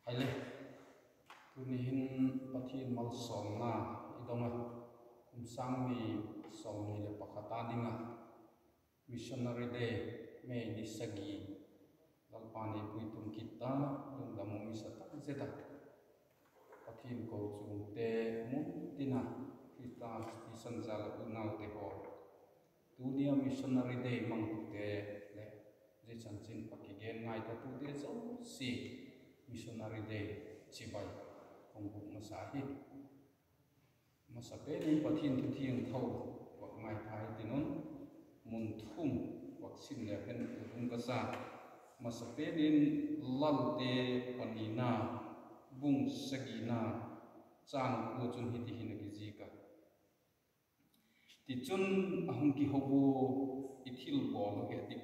Hele tunihin pathin mal somna idonga kumsangmi somni le pakatadinga missionary day me ni sagi lalpani puitum kita lungdamu misata zeta pathin ko chungte muntina kita stisan jala unau te ho dunia missionary day mangte le je chanchin pakigen ngai ta tu te so si missionary day chibai kongbuk masahi masape ni pathin thu thiang thau wak mai thai tinun mun thum wak sin le hen ung ka sa masape nin lalte panina bung sagina chang ko chun hi ti hin ki jika ti chun ahung ki hobu ithil bol ke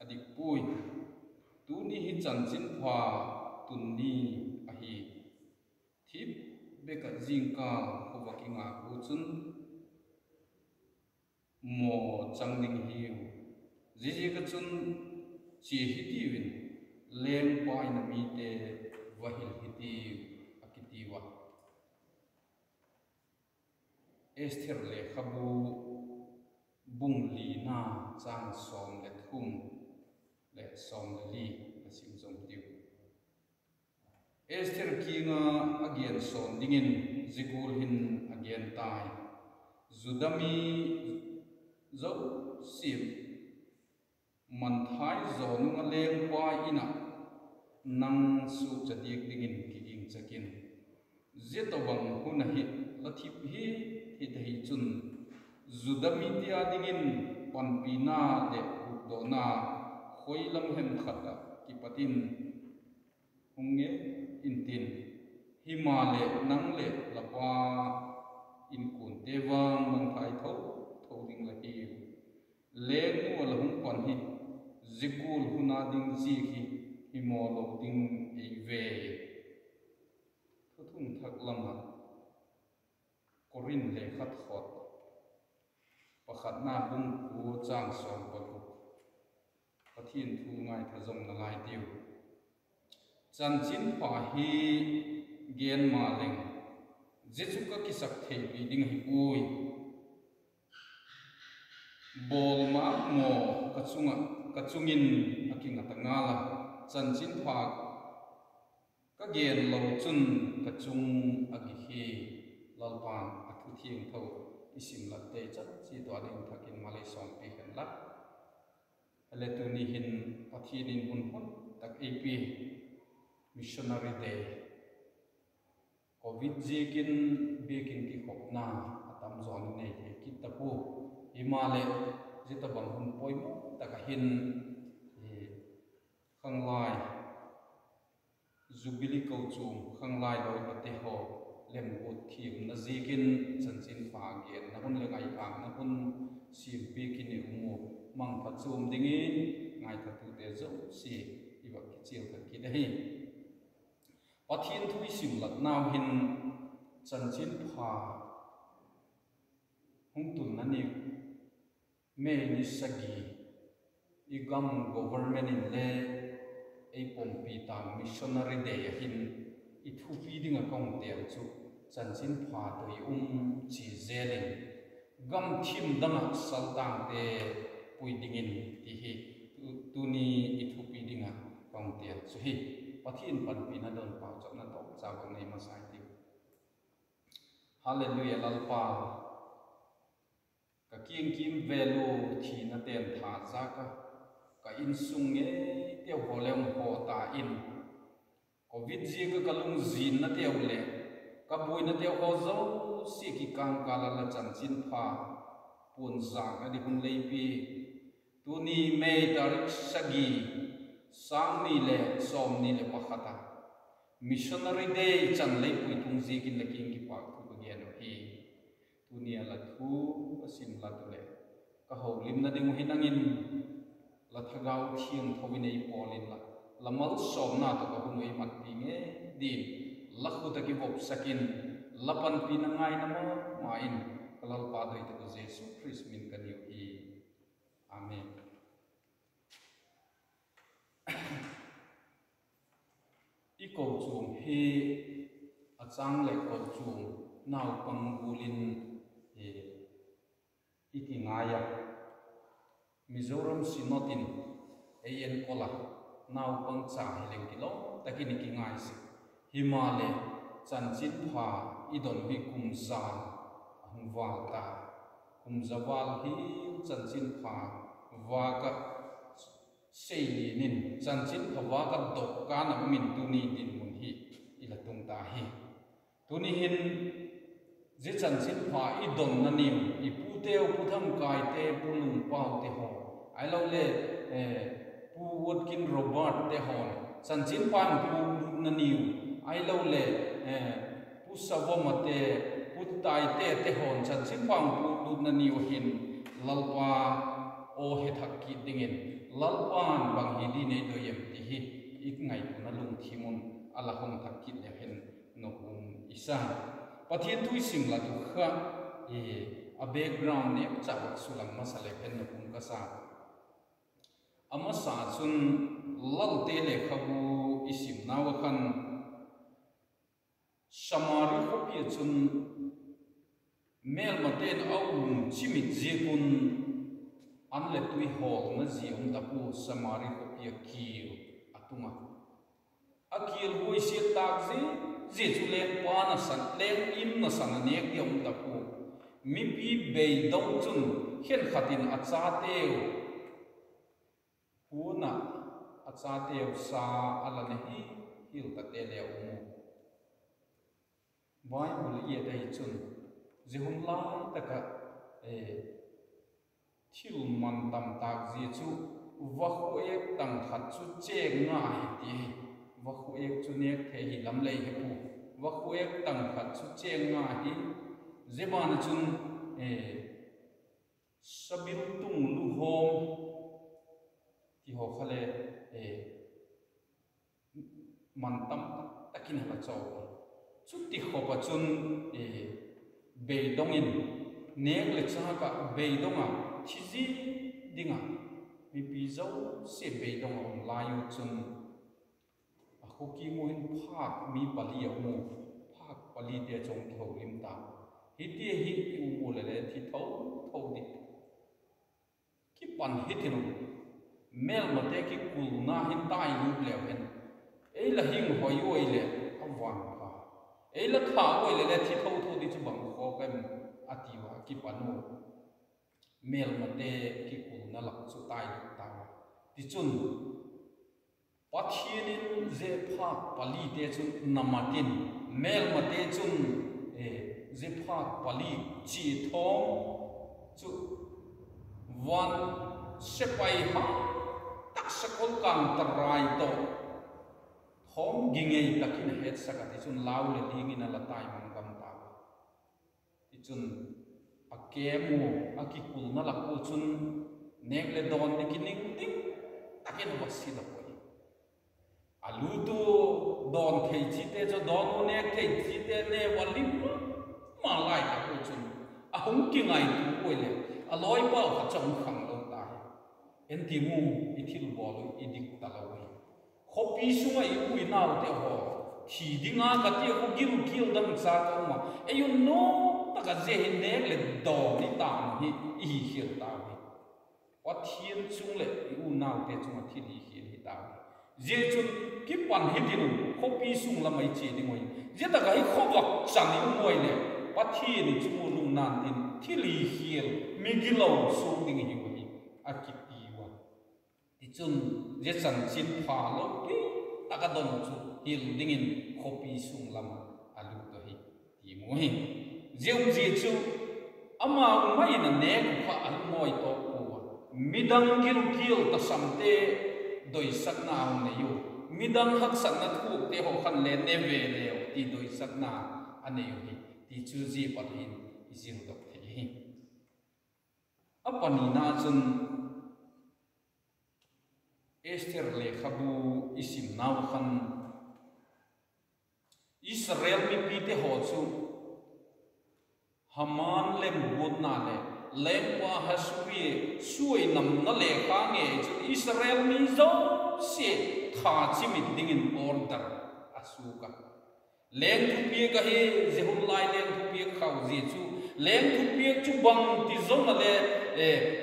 adik pui tu ni hi chanchin pha tunni ahi thip beka jingka hobakinga kuchun mo changning hiu jiji ka chun chi hitiwin leng pain mi te wahil hiti akitiwa Esther le khabu bung li na chang som le thum le som le li asim jom tiu Esther kinga again son dingin zikul hin again tai zudami zo sim manthai zonunga leng pa ina nang su chadik dingin kiging chakin zetawang huna hi lathip hi hi chun zudami tia dingin panpina de dona khoilam hem khata kipatin hunge intin himale nangle lapa in kun tewang mang thai tho ding la hi le nu la hung pan hi zikul huna ding ji hi himolo ding ei ve thung thak lama korin le khat khot pakhat na bung ku chang som paku pathin thu ngai thazong na lai tiu chanchin pa hi gen ma leng jesu ka kisak thei pi ding hi ui bol ma mo kachungin aking atangala chanchin pa ka gen lo chun kachung agi hi lalpan athu thiang tho isim la te chat chi to ding thakin malai som pi hen la ale tu ni hin pathin in hun tak ap missionary day covid jikin bikin ki khopna atam zon nei he kitapu himale jita bang hun poimo takahin khanglai zubili ko chung khanglai loi pate ho lem ut thim na jikin chanchin pha gen na hun le ngai phang na hun sim pi kini umu mang pha chum dingi ngai tha tu te zo si iba ki chiel ka ki dei pathin thui sim lat naw hin chanchin pha hung tun na ni me ni sagi igam government in le ei pompi tang missionary day hin I thu pi ding a kong tel chu chanchin pha toi chi zelin gam thim dama sal tang te pui dingin ti hi tu ni I thu pi ding a kong tel chu hi pathin pan pi na don pau chok na to cha bang nei ma sai ti hallelujah lalpa ka king kim velu thi na ten tha za ka in sung nge te holem ho ta in covid ji ka kalung zin na te le ka bui na te ho zo si ki kang kala la chanchin pha pun za ka di hun lei pi tu ni me tarik sagi sang ni le som ni le pakhata missionary day chan lei pui tung ji kin la king ki pa thu ka gen hi tu ni ala thu asim la tu le ka ho lim na ding hinangin la thagau thiang thowinei polin la lamal som na to ka hunoi mat pi nge din lakhu ta ki bop sakin lapan pi na ngai na ma in kalal pa doi to jesu christ min kan yu hi amen i ko chung he a chang le ko chung nau pang bulin i ki ngaya Mizoram sinotin ayen kola nau pang cha heleng kilo takini ki ngai si himale chanchin pha idon bi kumzan hungwalta kumzawal hi chanchin pha waga seinin chanchin pha waga dokana min tuni din mun hi ilatung ta hi tuni hin je chanchin pha idon na niu iputeu putham kai te pulung pau te ho ai lo le pu wotkin robert te hon chanchin pan pu na niu ai lo le pu savomate putai te hon chanchin pan pu na niu hin lalpa o he thakki dingin lalpan bang hi di nei do yem ti hi ik ngai na lung thimun ala hong thakki le hen no isa pathian thui sim la tu kha a background ne chawak sulang masale pen no kum ka sa ama sa chun lal te le khabu isim naw khan samari khopia chun mel maten au chimit je kun anle tui hol na zium da pu samari khopia ki atunga akil hoi se tak je chu len pa na san len im na san ne kyom da pu mi pi be dong chun khen khatin acha teu huna acha teu sa ala ne hi hil ta te le umu Bible ye dai chun jehum lang taka thil man tam tak ji chu wa khu ek tang khat chu che nga hi ti wa khu ek chu ne the hi lam lei he pu wa khu ek tang khat chu che nga hi zeban chun sabil tung lu hom ki ho khale man tam takin hala chaw chuti khopa chun be dongin nek le cha ka be donga thiji dinga mi pi zo se be donga on layu chun a khoki moin phak mi pali amu phak pali te chong tho lim ta hi ti hi u mo le thi tho tho di ki pan hi thinu mel ma te ki kul na hin tai lu le hen ei la hing hoi oi le awang pha ei la tha oi le thi tho tho di chu bang kho kan atiwa ki panu mel ma te ki kul na lak chu tai lu ta ti chun pathianin je pha pali te chu namatin mel ma te chun je pha pali chi thom chu wan sepai ha tak sakol kang tarai to thom gingei takin het sakati chun lau le dingin ala tai man kam ta ti chun akemu akikul na lakul chun nek le don dikining ding takin wasi da poi alu tu don thei chi te cho don nek thei chi te ne walim ma lai ta ko chun a hong ki ngai tu oi le aloi pa ka chong khang lo ta en ti mu i thil bol i dik ta lo wi khopi sunga i ui nau te ho thi dinga ka ti ko gil gil dam sa ko ma e you know ta ka je hin ne le do ni ta hi i hil ta wi wa thien chung le i u nau te chung thi li hil hi ta je chun ki pan hi din khopi sung la mai che ding oi je ta ga i khowak chan i moi le pa thi ni chu lung nan din thi li hil mi gilo su ding hi wi a ki ti wa ti chun je chan chin pha lo ki ta ka don chu hil ding in khopi sung lam alu to hi ti moi jeum je chu ama mai na ne pha al moi to ko midang gil gil ta samte doi sak na ne yu midang hak sak na thu te ho khan le ne ve le ti doi sak na ane yu hi ti chu ji pathin izil dok the hi apani na chun Esther le khabu isim naw khan Israel mi pi te ho chu Haman lem bud na le lem pa hasui suai nam na le kha nge chu Israel mi zo se tha chi mi ding in order asuka leng thu pia ka he jehun lai leng thu pia khau ji chu leng thu pia chu bang ti zong na le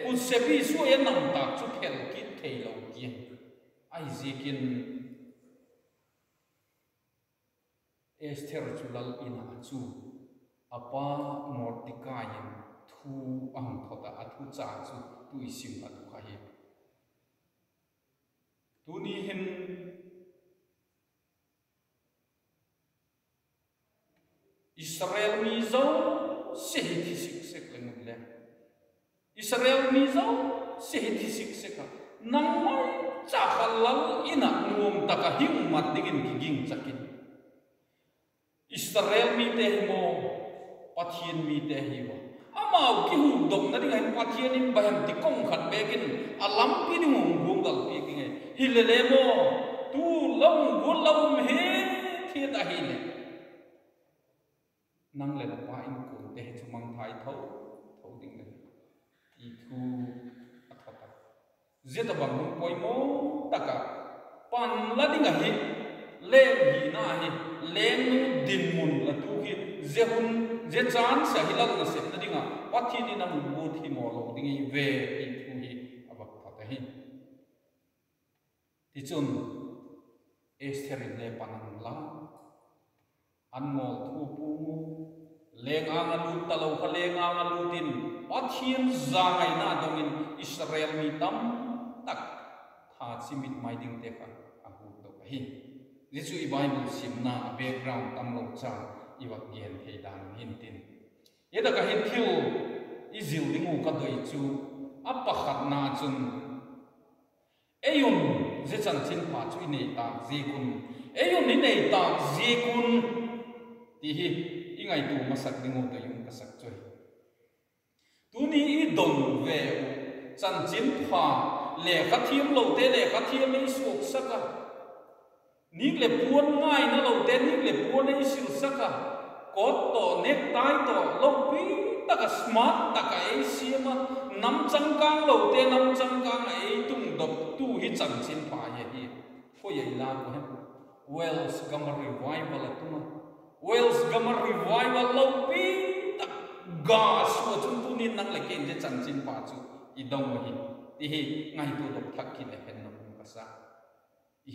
hu sebi su e nam tak chu phel kit thei lo ki ai zikin Esther chu lal ina chu apa Mordecai thu ang thota athu cha chu tu isim atu kha hi tu ni hin Israel mi zo se hi sik sek leng le Israel mi zo se hi sik sek nang mai cha khalal ina nuam taka hing mat dingin giging chakin Israel mi te mo pathian mi te hi wa amau ki hu dok na ding han pathian in baham ti kong khat bekin alam pi ni ngum bung dal pi ki nge hilele mo tu long go long he thi ta hi le nang le na pa in ko te chu mang thai thau ding le i thu athata zeta bang poi mo taka pan la ding hi le hi na hi leng nu din mun la tu ki zehun je chan sa hilal na se na dinga pathi ni na mu thi mo lo ding i ve i thu hi abak thata hi ti chun Esther le panang la an mo thu pu leng ang alu talo ka leng ang alu tin pathian zangai na dongin Israel mi tam tak tha chimit mai ding te ka ahu to hi Jesu i Bible simna background tam lo cha iwak gen thei dan hin tin yeda ka hin thil izil dingu ka doi chu apa khat na chun eyun je chan chin pa chu nei ta ji kun eyun ni nei ta ji kun ti hi ingai tu masak dingu to yung kasak choi tu ni I don ve chan chin pa le khathiam lo te le khathiam ei sok saka nik le puan ngai na lo te nik le puan ei sil saka kot to nek tai to lo pi taka smart taka ei siama nam changkang lo te nam changkang ei tung dop tu hi chan chin pa ye hi ko ye la ko he Wales gamar revival atuma Wales gamar revival lo pi tak gas ko chung tu ni nang le ken je chan chin pa chu I dong hi ti hi ngai tu dop thak ki le hen no ka sa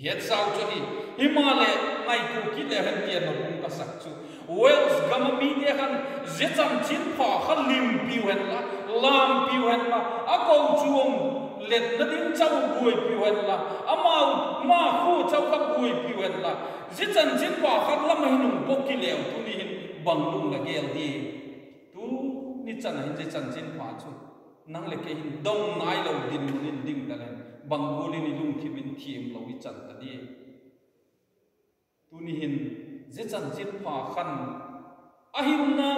hiet sau cho hi himale ngai tu ki le han tian no ka sak chu Wales gama mi ne han je cham chin pha kha lim piu hen la lam piu hen la a ko chuom let na ding chau bui piu hen la amau ma khu chau ka bui piu hen la je chan chin pha kha lam hin num pok ki leu tu ni hin bang lung la gel di tu ni chan hin je chan chin pha chu nang le ke hin dong nai lo din nin ding da len bang goli ni lung thi bin thiem lo I chan ta di tu ni hin je chan chin pha khan ahim na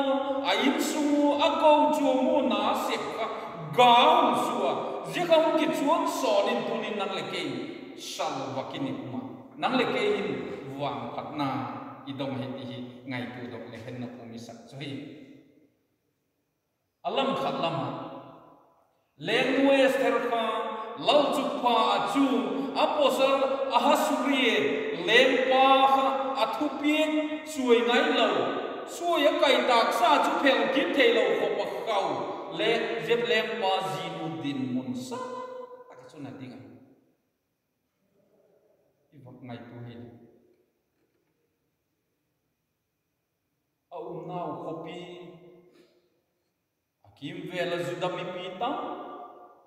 ain su a ko chu mu na se ka gaum suwa je gaum ki chuan so nin tu ni nang le ke sal wakini ma nang le ke hin wang phatna I dong he ti hi ngai tu dok le hen na pu mi sak choi alam khat lama leng west herkha lal chukpa chu apostle ahasuri lempa kha athupien suai ngai lo suai kai tak sa chu phel kit thei lo ko pa kau le jep lempa zinuddin munsa tak chu na dinga I vak ngai tu hi au nau kopi akim vela zudami pita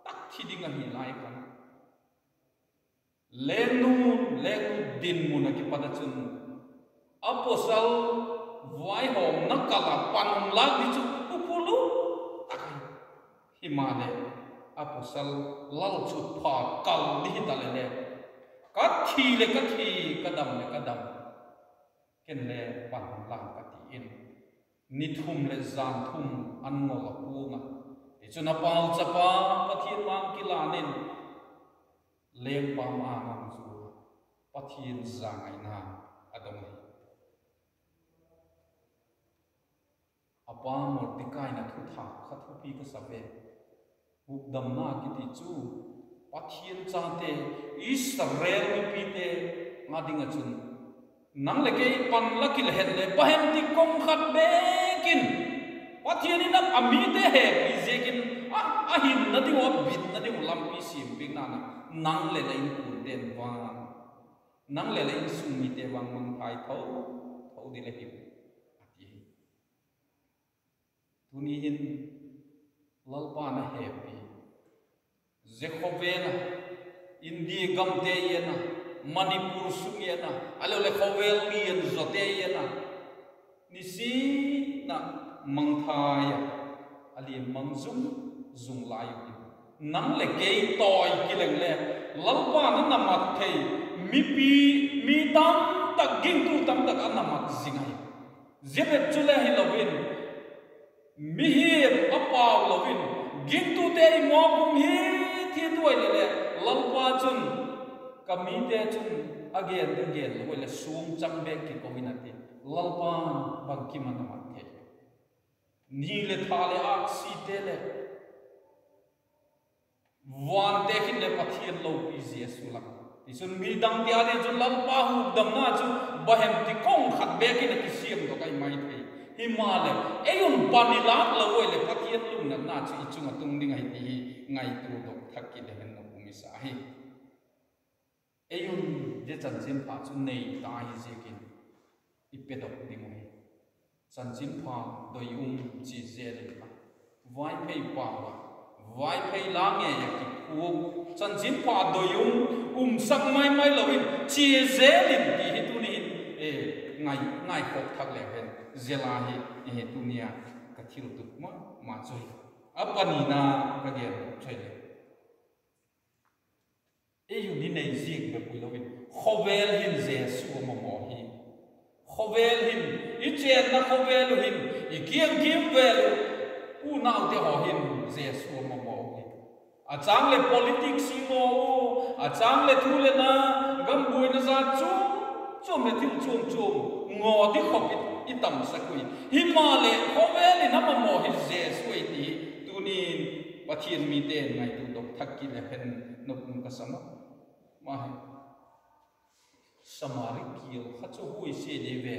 tak thi dinga hi lai kan lenu din muna ki pada chun apostle vai hom nakala panum lag di chu upulu takai himale apostle lal chu pha kal di dalele kathi le kathi kadam le kadam ken le panum lag kati in nithum le zan thum anno la punga ti chuna pau chapa pathian mang kilanin lem pa ma mang chu pathian zangai na adong apa Mordecai na thu tha khathu pi ka save hukdam na ki ti chu pathian chate Israel mi pi te ngadinga chun nang le ke pan la kil het le pahem ti kong khat bekin pathian in ami te he pi zekin a hin na ti wa bit na ti lam pi sim ping na nang le in kun den wa nang le in sum mi te wang mang phai thau di le hi ati tuni hin lalpa na he pi Zekhovela India gamte yena Manipur sungena alo le khovel lien zote yena nisi na mangthaya ali mangzung zung lai nang le ke toy kileng le lalpa na namat thei mi tam tak ging tu tam tak anamat zingai zebet chule hi lovin mi hir apaw lovin ging tu te mo kum hi thi tuai le lalpa chun kami te chun again lo le sum chang be ki kominati lalpa bang ki manamat the ni le thale ak si te le wan te kin le pathian lo pi jesu la isun mi dang tia le chun lalpa hu dam na chu bahem ti kong khat be ki na ki siam to kai mai thei himale eyun panilak lo le pathian lu na chu ichunga tung ding ai ti ngai tu dok thak ki le hen no kumisa hi eyun je chan sim pha chu nei ta hi jekin ipedok ding ai chan sim pha doi chi je le ka vai phei pa wa vai phei la nge ya ki khu chan sim pha doi sak mai lovin chi je lin ti hi tu ni ngai khok thak le hen zela hi tunia ka thil tu ma choi apani na ka gen choi le eyu ni nei zik be pulovin khovel hin je su mo hi khovel hin I chen na khovel hin I kim vel u nau te ho hin je su mo hi a chang le politics mo a chang le thu le na gam bui na za chum le thil chum ngo di khopit itam sakui himale khovel na mo hi je sui ti tunin pathian mi ten ngai tu dok thakki le hen nopum ka sama ma samari kiel khacho hui se de ve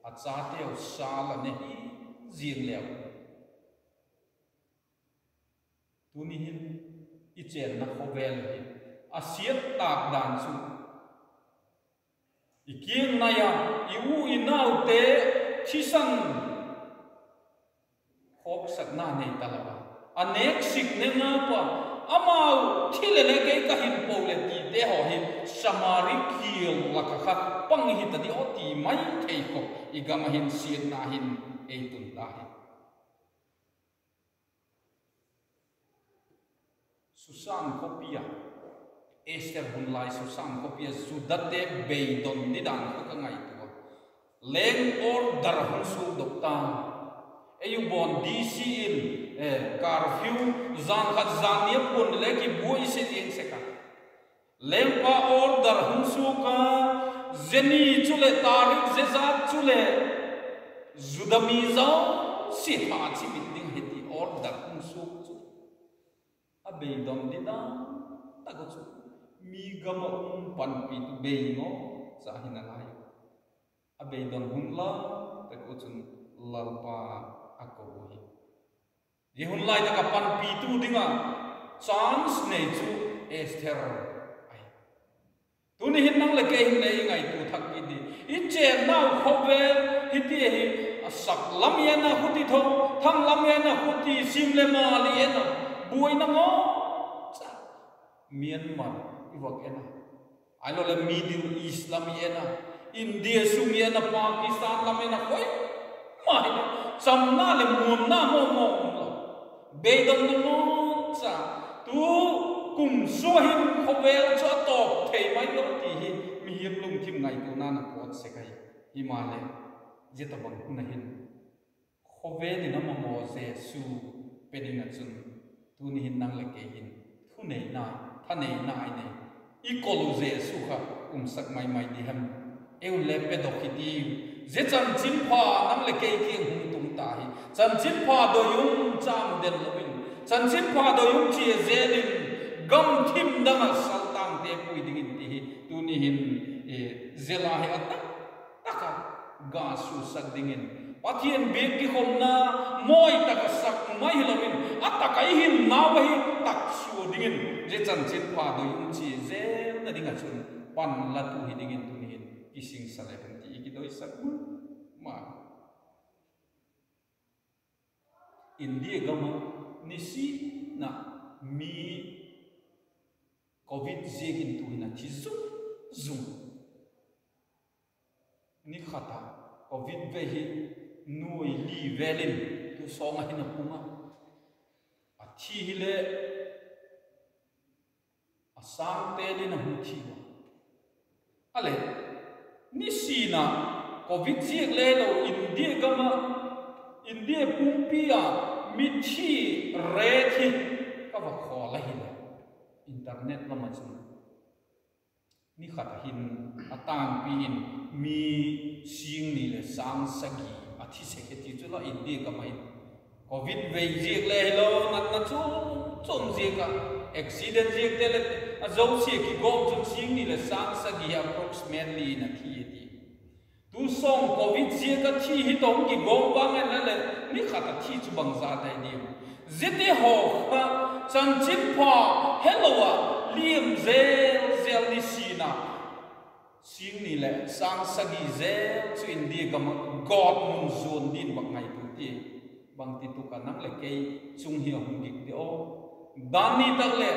a cha teo sala ne hi zir lew tuni hin I chen na khovel hi a siat tak dan su I kieng na ya I u I nau te chisan khop sak na nei talawa anek sik ne nga pa amau thile le ke ka hin po le ti te ho hi samari kiel la ka kha pang hi ta di oti mai thei ko I gam hin siat na hin e tun ta hi Susan Kopia Esther Bunlai Susan Kopia Sudate Beidon di dan ka ngai tu Leng or darhun su dokta Ayu bon DC in curfew zan khat zan ye pun le ki bui se ing se ka Leng pa or darhun su ka zeni chule tarik zezat chule zudami za si ha chi mit ding heti or darhun su Beidon di dan ta go chu mi gama pan pi tu beingo sa hinalai Beidon hunla ta go chun lalpa ako hi ye hunlai ta ka pan pi tu dinga chance nei chu Esther ai tu ni hin nang le ke hin nei ngai tu thak ki di I chen nau khovel hi ti hi sak lam ya na huti tho thang lam ya na huti sim le ma li na bui na ngo Myanmar iwak ena alo le Middle East lam ena India sum ena Pakistan lam ena koi mai samna le mum na mo Beidon no cha tu kum sohin khovel cha top thei mai lo ti hi mi him lung thim ngai tu na pot se kai himale jetabang na hin khovel ni na mo se su pedina chun tu ni hin nang le ke hin thu nei na thanei na ai nei ikolu je su kha sak mai di ham eu le pedokiti je chan chin pha nang le ke ki hum tum ta hi chan chin pha do yum cham den lovin chan chin pha do yum chi zelin gam thim dang sal tang te pui ding ti hi tu ni hin zela hi atak taka ga su sak dingin pathian bek ki khomna moi taka sak mai lovin ataka hin nawahi tak su dingin je chan chin pa do yum chi je na dinga chun pan la tu hi dingin tu ni kising sale ti ki doi sak ma India gama nisi na mi COVID zegin tu hina thi zum ni khata COVID ve hi nuôi li velin tu song hina puma a thi hile a sang te li na hu thi ale ni si na COVID zeg le lo India gama India pumpia mithi re thi ka va khola hina internet la ma chu ni khata hin atang pin mi sing ni le sang sagi athi se ke ti chu la India ka mai COVID ve jek le lo nat na chu chom je ka accident jek te le a zo se ki go chu sing ni le sang sagi approximately na thi ti tu song COVID jek ka thi hi tong ki go ba nge le ni khata thi chu bang za dai ni zete ho ka chan chip pa hello wa liam zel ni sina sing ni le sang sagi zel chu India ka god mun zon din bak ngai tu ti bang ti tu ka nang le ke chung hi hong gik de o dani tak le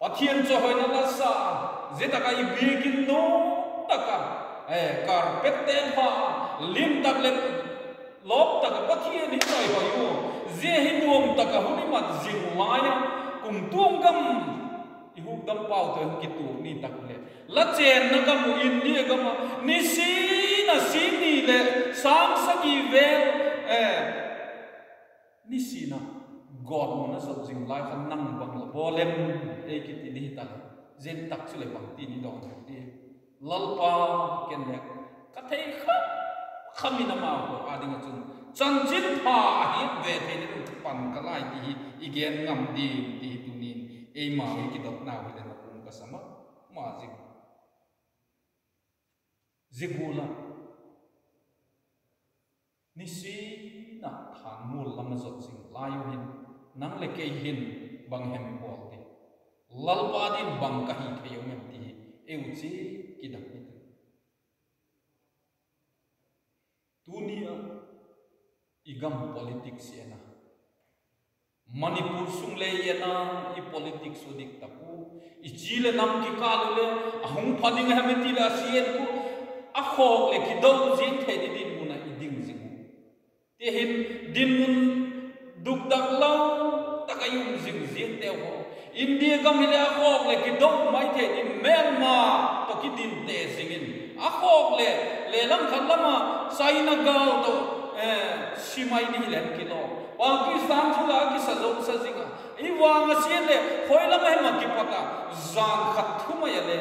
pathian cho hoi na la sa zeta ka I begin no taka carpet ten ha lim tak le lop tak pathian ni choi hoi yo je hi nuam taka huni mat jing maya kum tuam gam I hu gam pau to ki tu ni tak le la chen na gam India gam ni si na si ni le sang sagi vel ni si na god mo na so jing lai khan nang bang la bolem e ki ti ni ta zen tak chu le bang ti ni dong ti lalpa ken le ka thei kha khamina ma ko ading chun chan jin pha hi ve the ni pan ka lai ti igen ngam di ti tu ni e ma ki dok na wi le na kum ka sama ma jing zigula ni si na than mul lam zot jing lai hin nang le ke hin bang hem bol ti lalpa din bang ka hi theu mem ti eu chi ki dak ni dunia igam politics ena Manipur sung le ena I politics odik tapu I chile nam ki kalule ahung phading hameti la sien ku a khok le ki do jin the di din muna I ding jing te hin din mun duk dak law takayum jing jing te ho India gam hile a khok le ki do mai the di Myanmar to ki din te singin a khok le lang khan lama China gal to simai ni len ki lo Pakistan chula ki sajok sajinga I wang asian le hoila mai ma ki pata zan khat thuma ya le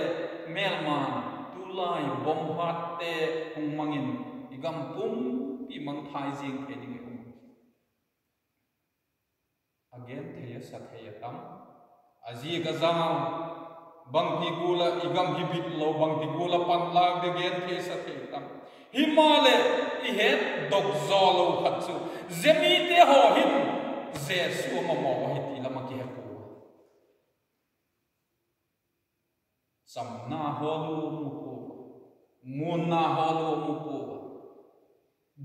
Myanmar tulai bom hat te hung mangin igam pum pi mang thai jing the ding again theya satheya tam aji ka zam bang pi gula igam hibit lo bang pi gula pan lag de gen the satheya tam Himale I het dok zolo khatsu zemi te ho hin zesu ma mo hi ti lama ki hepu samna holu mupo munna holu mupo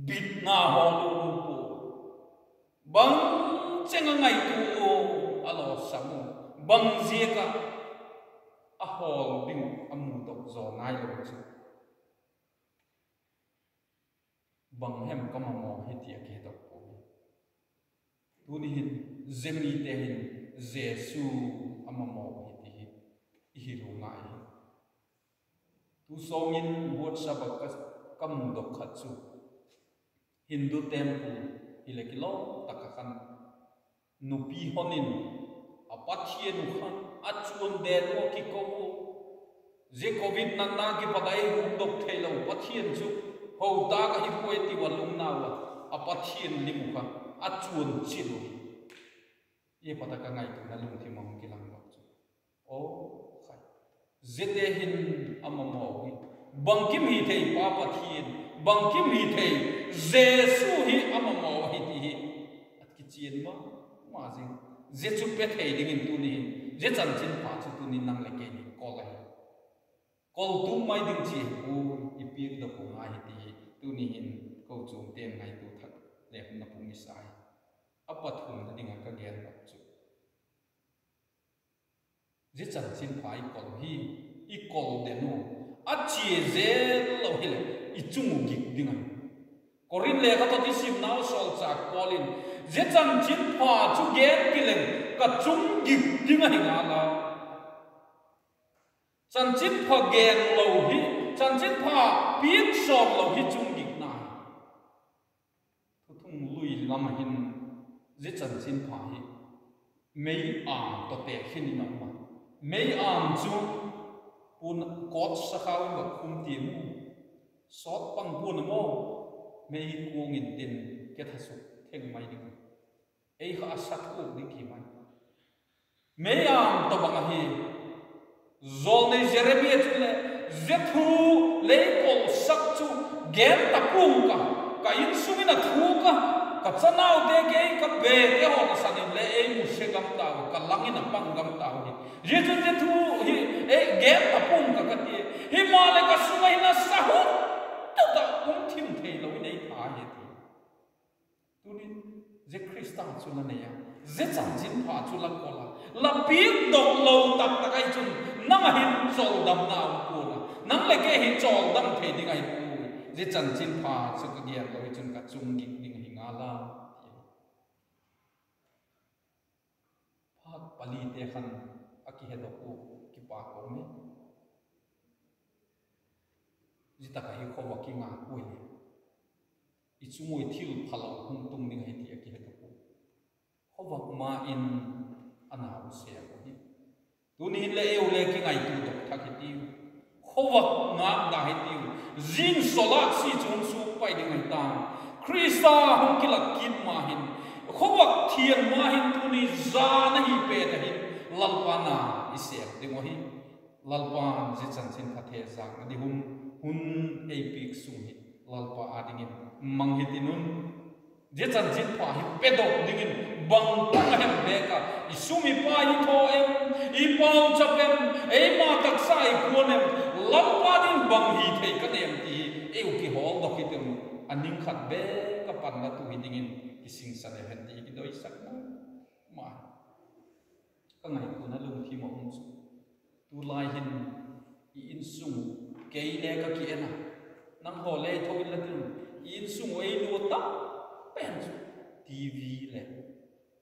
bitna holu mupo bang chenga ngai tu alo samu bang zeka a hol ding amu dok zo nai lo chu bang hem kama mo hiti ke dok ko tu ni hin zemi te hin jesu ama mo hiti hi ro ngai tu songin bot sabak kam dok khatsu Hindu temple hilekilo takakan nupi honin apathien khan achun de no ki ko je covid na ki padai hu dok thelo pathien chu ho ta ka hi poeti walung na wa apathien limu ka achun chilu ye pataka ngai na lung thi mong ki lang chu o khai zete hin amamo bangkim hi thei papa thin bangkim hi thei jesu hi amamo hi ti at ki chien ma jing je chu pe thei ding in tu ni je chan chin pa chu tu ni nang le ke ni kol ai kol tu mai ding chi u ipir da ko ngai hi ti tu ni hin ko chung ten ngai tu thak le na pung ni sai apa thum da ding ka gen ba chu je chan chin pa i kol hi i kol de no a chi je lo hi le i chung gi ding ai korin le ka to ti sim naw sol cha kolin je chan chin pa chu gen ki le ka chung gi ding ai nga la chan chin pa gen lo hi chan chin pa piet som lo hi chung gi na thu thung lui lam hin je chan chin pa hi mei am to te hin na ma mei am chu pun kot sa khaw ma khum ti mu sot pang pun mo mei kuang in tin ke thasu theng mai ding ei kha sat ku ding ki mai mei am to bang hi zol ne jeremia chu le zethu le kol sak chu gen ta pung ka in sumina thu ka chanau de ke ka be ke ho na sanin le ei mu se gam ta ka langin pang gam ta hi je chu je thu hi e gen ta pung ka ti hi ma le ka sungai na sahu ta thim thei lo nei tha hi ti tu ni je kristan chu na ne ya je chan jin pha chu la ko la piek dok lo tak ta kai chun nang hin chol dam na ko na nang le ke hi chol dam thei ding ai ku je chan jin pha chu ka ge lo chun ka chung gi ding hi nga la phat pali te khan aki he dok ki pa ko me ji ta ka hi kho wa ki nga ku ni i chungoi thil phalo hung tung ding hai ti aki he dok kho wa ma in ana se ko hi tu ni le eu le ki ngai tu dok thak ti kho wa nga da hai ti jing solak si chung su pai ding hai ta krista hung ki lak kin ma hin kho wa thian ma hin tu ni za na hi pe ta hin lalpana ise ding hi lalpan je chan chin kha the za di hun ei pik sung hi lalpa adingin manghitinun je chan chin pa hi pedok dingin bang tang hem beka isumi pa hi tho em I pau chapem ei ma tak sai kuonem lalpa din bang hi thei ka nem ti eu ki hol dok hi tem aning khat be ka pan la tu hi dingin ising sa le hen ti ki doi sak na ma ka ngai ku na lung thi mo hum su tu lai hin I in sung kei le ka ki ena nang ho le tho in la tu in sung ei lu ta pen TV le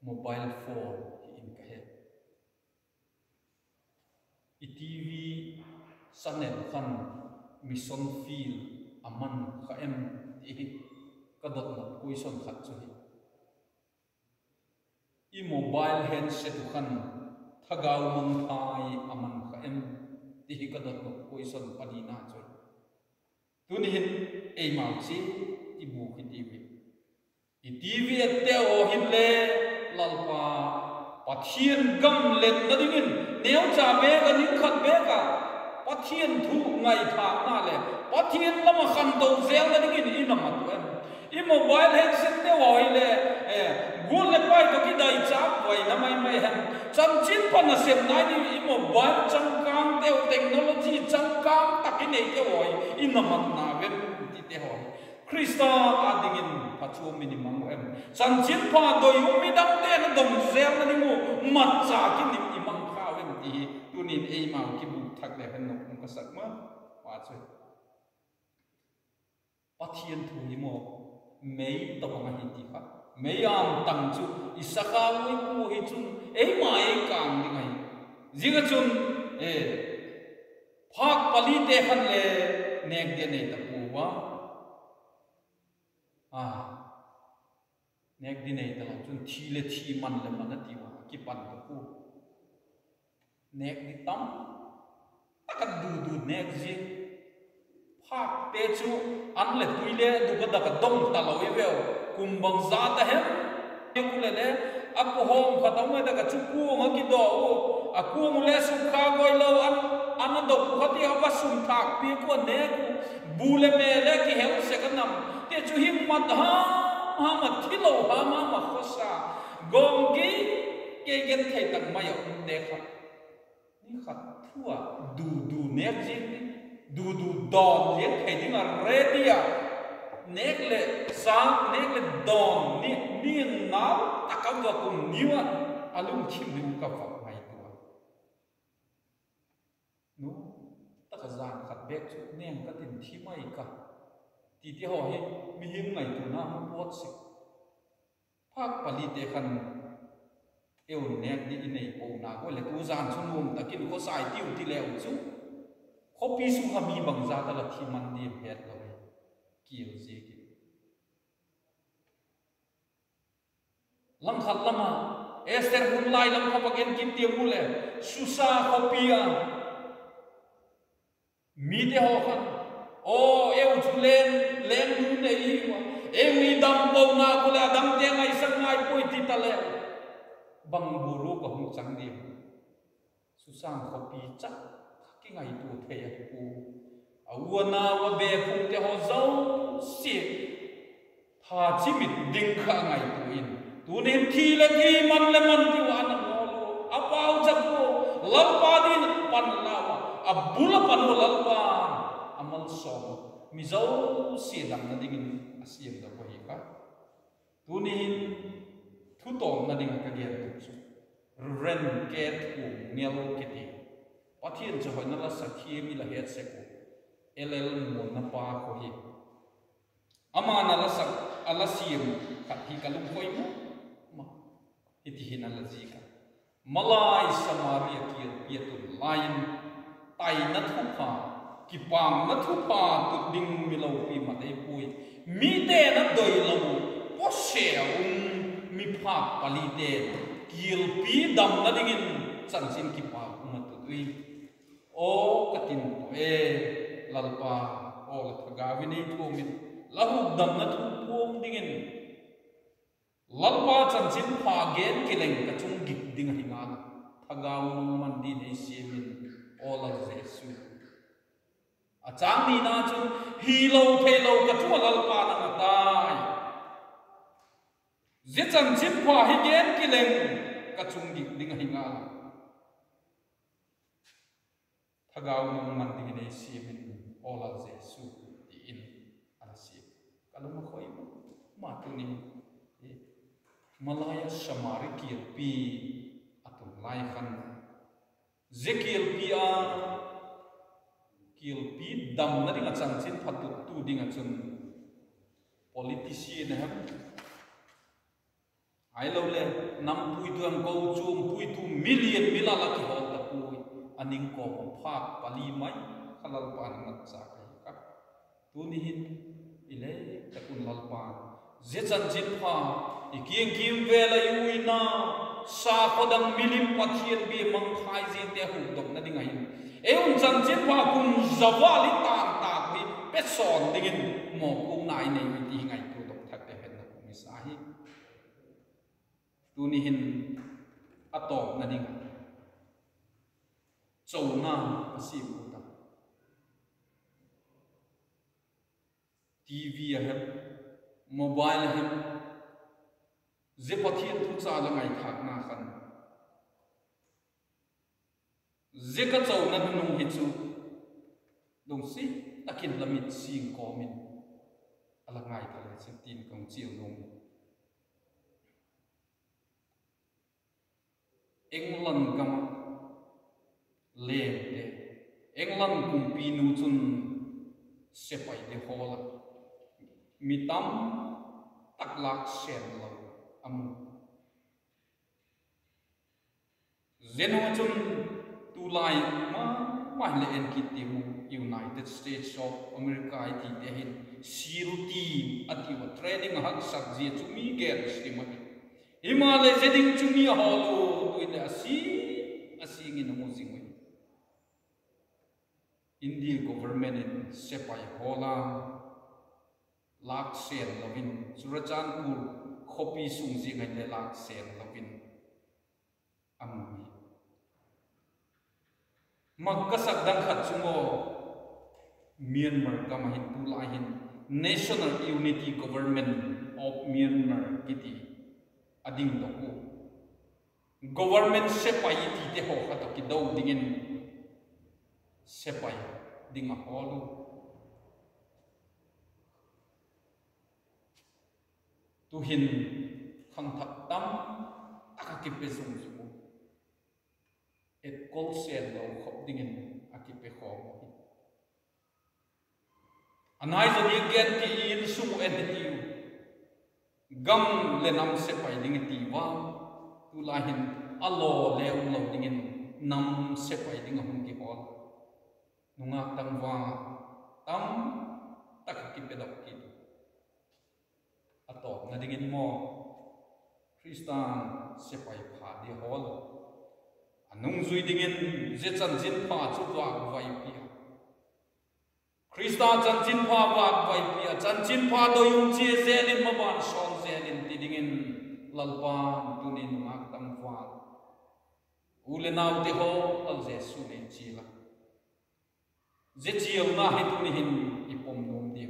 mobile phone in ka he I TV sanel khan mission field aman kha em ti ka dot na question khat chu hi I mobile handset khan thagaw mong thai aman kha em ti ka dot na question pani na chu tuni hin ei mau chi ti bu ki TV I TV te o hin le lalpa pathian gam let na dingin neu cha be ka ning khat be ka pathian thu ngai tha na le pathian lama khan do zel na dingin ina ma tu em I mobile headset te o hi le gol le pai to ki dai cha wai na mai hem cham chin pa na sem nai ni I mobile chang kang te technology chang kang takin nei te o ina ma na ven ti te ho Krista adingin pachu minimum em san chin pa do yu mi dam te na dom zel na ni mu mat cha ki nim imang kha em ti tunin ei ma ki bu thak le hen no ka sak ma wa chu pathian thu ni mo mei to ma hi ti kha mei am tang chu isaka wi ku hi chun ei ma ei kang ni ngai jiga chun phak pali te khan le nek de nei ta pu wa nek di nei ta chun thi le thi man le man ti wa ki pan ta ku nek di tam takat du nek ji phak te chu an le tui le du ka da ka dom ta lo e vel kum bang za ta he ku le le a ko hom kha ta ma da ka chu ku ma ki do aku mule sukha goi lo an do ku hati ha sum thak pi ko ne bule mele ki heu se kanam te chu him mat ha ma thilo ha ma khosa gongi ke gen thai tak ma yo de khat ni khat thua du ne jing du don je thai ding a redia nek le sang nek le don ni nau takam do kum niwa alum khim du ka fa mai tua no ta zan khat bek chu neng ka tin thi mai ka ti ho hi mi him mai tu na ma pot si phak pali te khan eu nek ni nei po na ko le tu zan chu num takin ko sai tiu ti leu chu khopi su ha mi bang za ta la thi man ni het lo kiel ji ki lam khat lama Esther hun lai lam kha paken kim ti mule susa khopia mi te ho khan o eu chulen len nu nei wa eu i dam po na ko la dam te ngai sang ngai poi ti ta le bang buru ko hung chang di susa khopi cha ki ngai tu the ya ku awana wa be phung te ho zau si tha chi mit ding kha ngai tu in tu nen thi le thi man le man ti wa na lo apau japo lalpa din pan lawa abula panu lalpa amal so mi zau si dang na ding asiem da ko hi ka tu nin thu tom na ding ka ge tu ren ke thu ngel ke ti pathian cho hoi na la sakhi mi la het se ko elel mon na pa ko hi ama na la sak ala sim khat hi kalum koi mo ma iti hin ala ji ka malai samaria ki pietul lain tai na thu pa ki pang na thu pa tu ding mi lo pi ma dei pui mi te na doi lo po se mi pha pali te kil pi dam na dingin chan sin ki pa ma tu tui o katin to e lalpa o la thaga vini thu min lahu dam na thu pom dingin lalpa chan sin pha gen kileng ka chung gik ding hinga thaga man di nei simin o la jesu achang ni na chung hi lo the lo ka chu lalpa na ma tai je chan sin pha hi gen kileng ka chung gik ding hinga thagaw man ding nei simin ola jesu ti in ala si kalum khoi ma tu ni malaya samari pi atum lai khan zekiel pi dam na ding achang chin phatu tu ding achun politician ha ai lo le nam pui tuam ko chum pui tu million milala ki hol ta pui aning ko phak pali mai khalal pan ngat cha ka tu ni hin ile ta kun lal pan je chan jin pha ikieng kim vela yuina sa kodang milim pathian bi mang khai je te hu dok na ding ai eun chan jin pha kun zawali tan ta bi peson dingin mo kum nai nei ti ngai tu dok thak te hen na mi sa hi tu ni hin atop na ding chau na si bu ta TV hem mobile hem je pathian thu cha la ngai thak na khan je ka chau na nung hi chu dong si takin lamit sing ko min ala ngai thal se tin kong chiu nung England gama lem de England kum pi nu chun sepai de hola mitam taklak sen lo am zeno chun tu lai ma le en ki ti mu United States of America ti te hin sil team ati wa training hak sak je chu mi ger sima Himalaya zeding chumi holo tuile asi ngi namu zingwe India government in sepai hola lak sen lovin Surachanpur khopi sungji ngai le lak sen lovin ammi magkasak dang khat sungo Myanmar kamahin tulahin National Unity Government of Myanmar kiti ading doku government sepai ti te ho khato ki do dingin sepai dinga holu tuhin khang thak tam akakipe sung sumu et kol sen lo khop dingin akipe kho anai jadi gen ki in sumu entity gam lenam sepai ding ti wa tu lahin allo leu lo dingin nam sepai ding hum ki hol nunga tam wa tam tak ki pedok ki ato na dingin mo Kristan sepai pha di hol anung zui dingin je chan jin pha chu wa vai pi Krista chan chin pha wak vai pia chan chin pha do yung che zelin maban son zelin tidingin lalpa tunin mak tam fa ulenaw te ho al jesu ne chila je chiam na he tunihin ipom nom di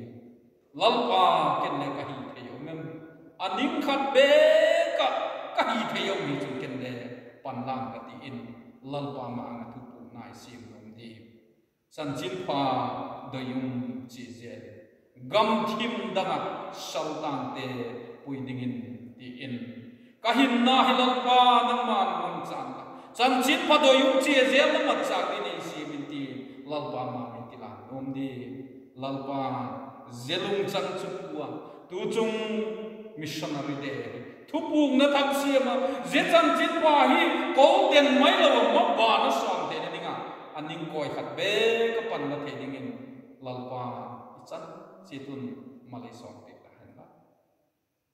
lalpa ken le ka hi theyo mem aning khat be ka hi theyo mi chung ken le pan lang ka ti in lalpa ma ang thu pu nai sim nom di san chin pha doyum chi je gam thim danga sultan te puidingin ti in kahin na hilal pa nang man man chan chin pha doyum chi je la mat chak ni si min ti lalpa ma min ti la nom di lalpa zelung chan chupua tu chung missionary de thupung na thak siama je chan chin pha hi ko ten mai lo ma ba na som te ni nga aning koi khat be ka pan na the dingin lalpa ichan chitun malai som te la hanla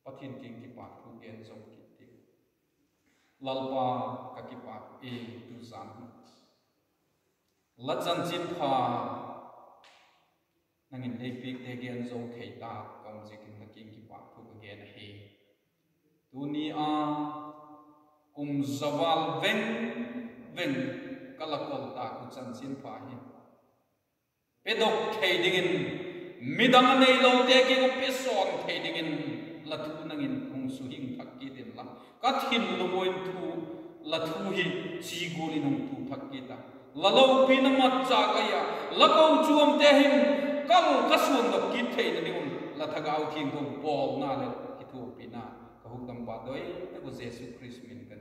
pathin king ki pa thu gen som ki ti lalpa ka ki pa e tu zan la chan chin pha nangin epik te gen zo khei ta kom jikin na king ki pa thu gen he tuni a kum zawal veng veng kalakol ta ku chan chin pha hi pedok thei dingin midang nei lo te ki ko peson thei dingin lathu nangin ung su hing thak ki den la ka thin lo moin thu lathu hi chi goli nang thu thak ki ta la lo pi na mat cha ka ya la ko chuam te hin kal ka suam da ki thei na ding la thagau thing ko pol na le ki thu pi na ka huk dam ba doi ta ko jesu christ min kan